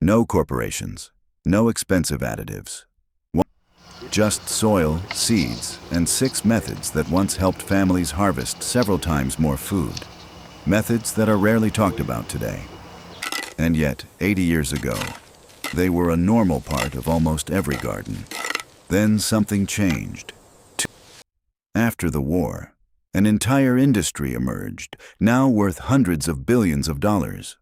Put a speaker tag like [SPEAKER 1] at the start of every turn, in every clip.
[SPEAKER 1] No corporations, no expensive additives. Just soil, seeds, and 6 methods that once helped families harvest several times more food. Methods that are rarely talked about today. And yet, 80 years ago, they were a normal part of almost every garden. Then something changed. After the war, an entire industry emerged, now worth hundreds of billions of dollars.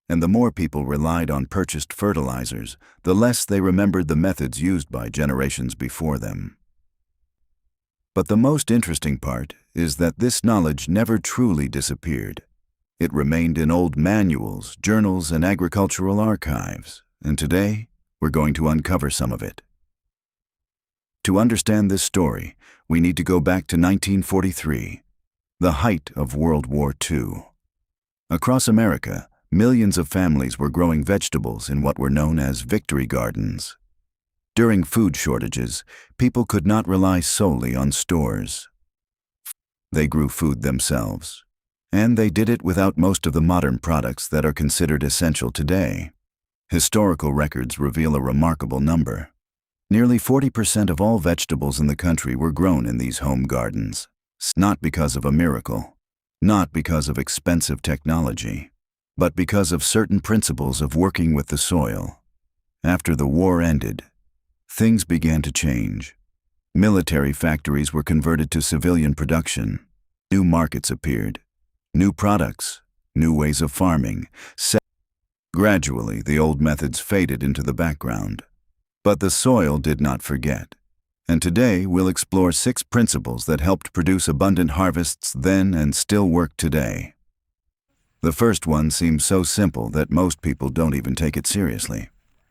[SPEAKER 1] And the more people relied on purchased fertilizers, the less they remembered the methods used by generations before them. But the most interesting part is that this knowledge never truly disappeared. It remained in old manuals, journals, and agricultural archives, and today we're going to uncover some of it. To understand this story, we need to go back to 1943, the height of World War II. Across America, millions of families were growing vegetables in what were known as victory gardens. During food shortages, people could not rely solely on stores. They grew food themselves, and they did it without most of the modern products that are considered essential today. Historical records reveal a remarkable number. Nearly 40% of all vegetables in the country were grown in these home gardens. Not because of a miracle, not because of expensive technology, but because of certain principles of working with the soil. After the war ended, things began to change. Military factories were converted to civilian production. New markets appeared. New products, new ways of farming. Gradually, the old methods faded into the background. But the soil did not forget. And today, we'll explore 6 principles that helped produce abundant harvests then and still work today. The first one seems so simple that most people don't even take it seriously.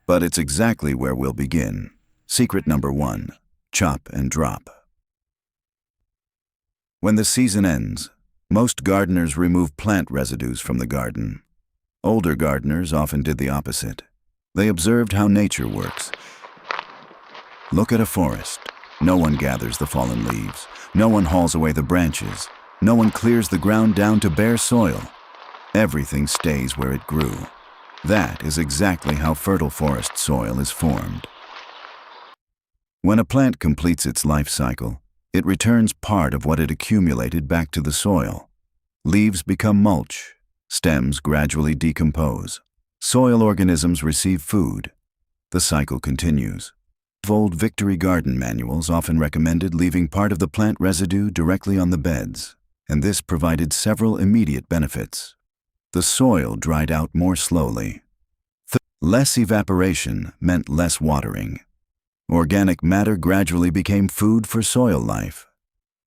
[SPEAKER 1] But it's exactly where we'll begin. Secret number 1, chop and drop. When the season ends, most gardeners remove plant residues from the garden. Older gardeners often did the opposite. They observed how nature works. Look at a forest. No one gathers the fallen leaves. No one hauls away the branches. No one clears the ground down to bare soil. Everything stays where it grew. That is exactly how fertile forest soil is formed. When a plant completes its life cycle, it returns part of what it accumulated back to the soil. Leaves become mulch. Stems gradually decompose. Soil organisms receive food. The cycle continues. Old victory garden manuals often recommended leaving part of the plant residue directly on the beds, and this provided several immediate benefits. The soil dried out more slowly. Less evaporation meant less watering. Organic matter gradually became food for soil life.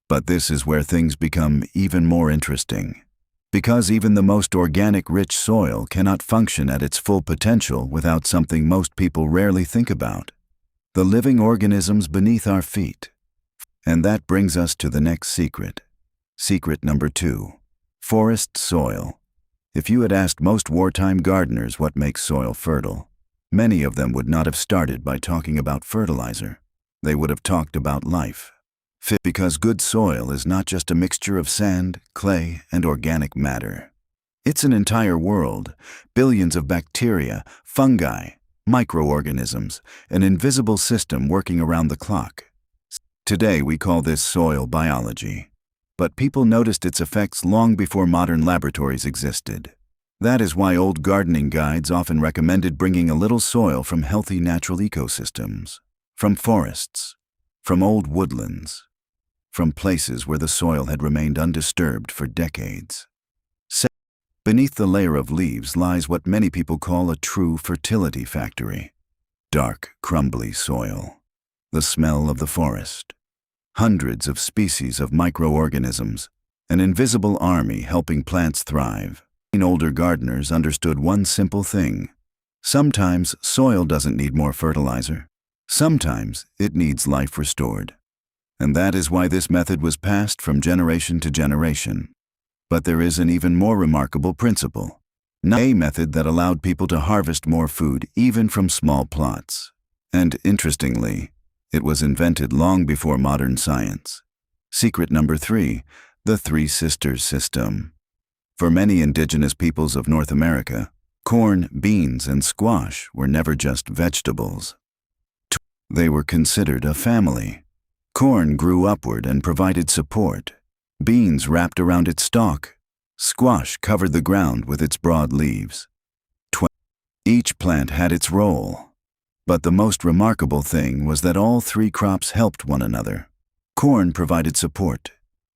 [SPEAKER 1] But this is where things become even more interesting. Because even the most organic rich soil cannot function at its full potential without something most people rarely think about: the living organisms beneath our feet. And that brings us to the next secret. Secret number 2, forest soil. If you had asked most wartime gardeners what makes soil fertile, many of them would not have started by talking about fertilizer. They would have talked about life. Because good soil is not just a mixture of sand, clay, and organic matter. It's an entire world, billions of bacteria, fungi, microorganisms, an invisible system working around the clock. Today we call this soil biology, but people noticed its effects long before modern laboratories existed. That is why old gardening guides often recommended bringing a little soil from healthy natural ecosystems, from forests, from old woodlands, from places where the soil had remained undisturbed for decades. Beneath the layer of leaves lies what many people call a true fertility factory. Dark, crumbly soil. The smell of the forest. Hundreds of species of microorganisms. An invisible army helping plants thrive. Older gardeners understood one simple thing. Sometimes soil doesn't need more fertilizer. Sometimes it needs life restored. And that is why this method was passed from generation to generation. But there is an even more remarkable principle. A method that allowed people to harvest more food even from small plots. And interestingly, it was invented long before modern science. Secret number 3, the Three Sisters system. For many indigenous peoples of North America, Corn, beans, and squash were never just vegetables. They were considered a family. Corn grew upward and provided support. Beans wrapped around its stalk. Squash covered the ground with its broad leaves. Each plant had its role. But the most remarkable thing was that all three crops helped one another. Corn provided support.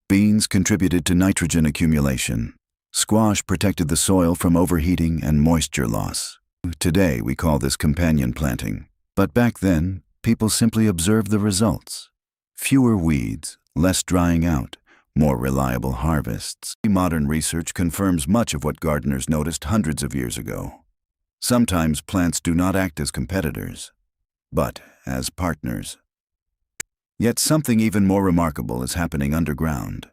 [SPEAKER 1] Beans contributed to nitrogen accumulation. Squash protected the soil from overheating and moisture loss. Today we call this companion planting. But back then, people simply observed the results. Fewer weeds, less drying out, more reliable harvests. Modern research confirms much of what gardeners noticed hundreds of years ago. Sometimes plants do not act as competitors, but as partners. Yet something even more remarkable is happening underground.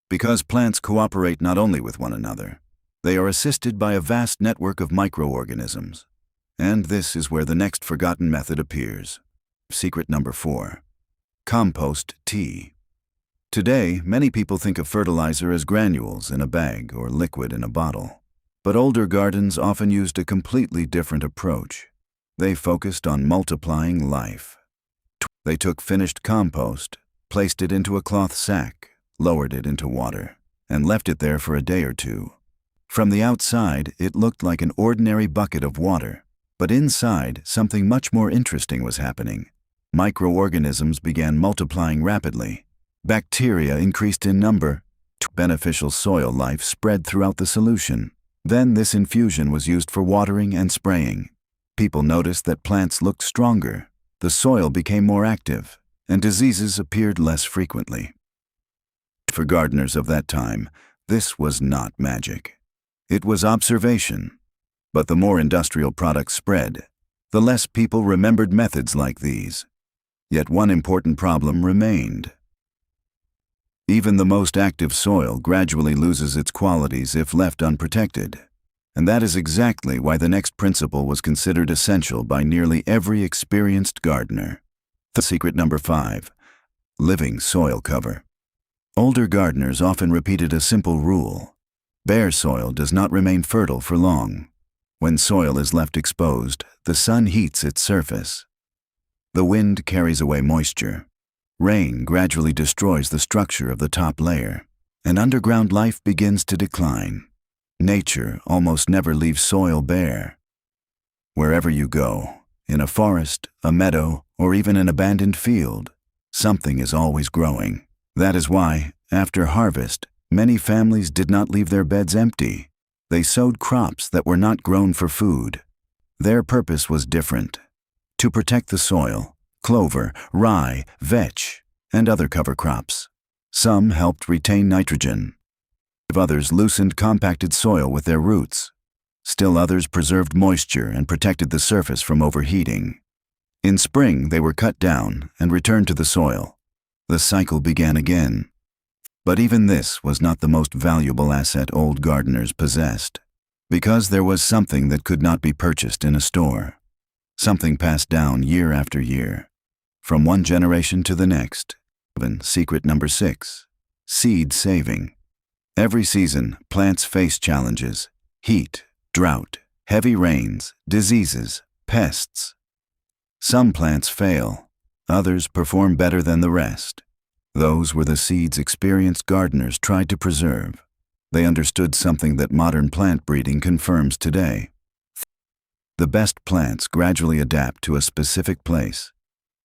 [SPEAKER 1] Because plants cooperate not only with one another, they are assisted by a vast network of microorganisms. And this is where the next forgotten method appears. Secret number 4. Compost tea. Today, many people think of fertilizer as granules in a bag or liquid in a bottle. But older gardens often used a completely different approach. They focused on multiplying life. They took finished compost, placed it into a cloth sack, lowered it into water, and left it there for a day or two. From the outside, it looked like an ordinary bucket of water, but inside, something much more interesting was happening. Microorganisms began multiplying rapidly. Bacteria increased in number. Beneficial soil life spread throughout the solution. Then this infusion was used for watering and spraying. People noticed that plants looked stronger, the soil became more active, and diseases appeared less frequently. For gardeners of that time, this was not magic. It was observation. But the more industrial products spread, the less people remembered methods like these. Yet one important problem remained. Even the most active soil gradually loses its qualities if left unprotected. And that is exactly why the next principle was considered essential by nearly every experienced gardener. Secret number 5. Living soil cover. Older gardeners often repeated a simple rule. Bare soil does not remain fertile for long. When soil is left exposed, the sun heats its surface. The wind carries away moisture. Rain gradually destroys the structure of the top layer, and underground life begins to decline. Nature almost never leaves soil bare. Wherever you go, in a forest, a meadow, or even an abandoned field, something is always growing. That is why, after harvest, many families did not leave their beds empty. They sowed crops that were not grown for food. Their purpose was different: to protect the soil. Clover, rye, vetch, and other cover crops. Some helped retain nitrogen. Others loosened compacted soil with their roots. Still others preserved moisture and protected the surface from overheating. In spring, they were cut down and returned to the soil. The cycle began again. But even this was not the most valuable asset old gardeners possessed, because there was something that could not be purchased in a store. Something passed down year after year, from one generation to the next. Secret number 6. Seed saving. Every season, plants face challenges: heat, drought, heavy rains, diseases, pests. Some plants fail, others perform better than the rest. Those were the seeds experienced gardeners tried to preserve. They understood something that modern plant breeding confirms today. The best plants gradually adapt to a specific place,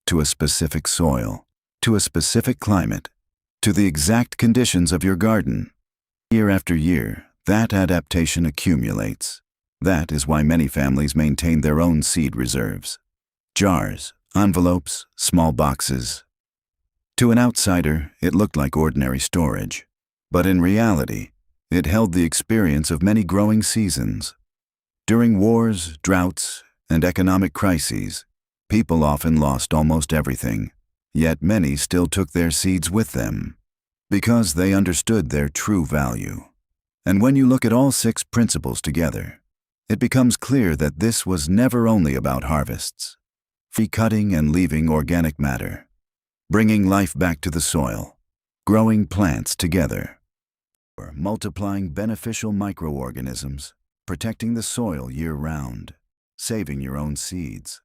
[SPEAKER 1] to a specific soil, to a specific climate, to the exact conditions of your garden. Year after year, that adaptation accumulates. That is why many families maintain their own seed reserves. Jars, envelopes, small boxes. To an outsider, it looked like ordinary storage. But in reality, it held the experience of many growing seasons. During wars, droughts, and economic crises, people often lost almost everything, yet many still took their seeds with them, because they understood their true value. And when you look at all 6 principles together, it becomes clear that this was never only about harvests, free cutting and leaving organic matter, bringing life back to the soil, growing plants together, or multiplying beneficial microorganisms. protecting the soil year-round, saving your own seeds.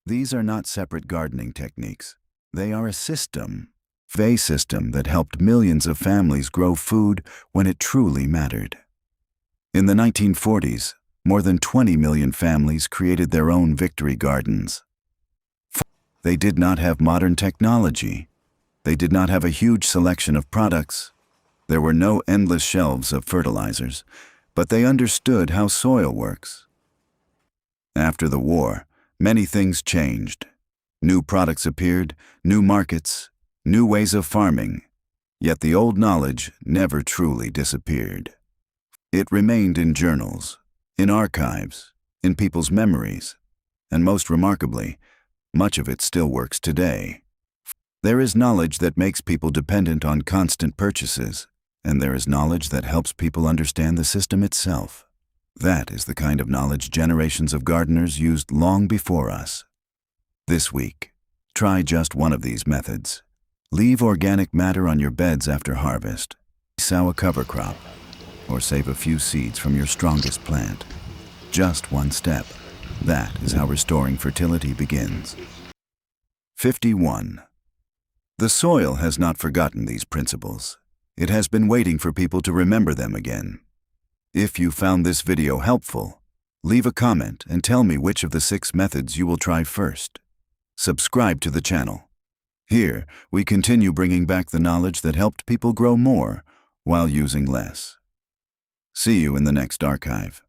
[SPEAKER 1] These are not separate gardening techniques. They are a system that helped millions of families grow food when it truly mattered. In the 1940s, more than 20 million families created their own victory gardens. They did not have modern technology. They did not have a huge selection of products. There were no endless shelves of fertilizers, but they understood how soil works. After the war, many things changed. New products appeared, new markets, new ways of farming, yet the old knowledge never truly disappeared. It remained in journals, in archives, in people's memories, and most remarkably, much of it still works today. There is knowledge that makes people dependent on constant purchases, and there is knowledge that helps people understand the system itself. That is the kind of knowledge generations of gardeners used long before us. This week, try just one of these methods. Leave organic matter on your beds after harvest. Sow a cover crop, or save a few seeds from your strongest plant. Just one step. That is how restoring fertility begins. 51. The soil has not forgotten these principles. It has been waiting for people to remember them again. If you found this video helpful, leave a comment and tell me which of the 6 methods you will try first. Subscribe to the channel. Here, we continue bringing back the knowledge that helped people grow more while using less. See you in the next archive.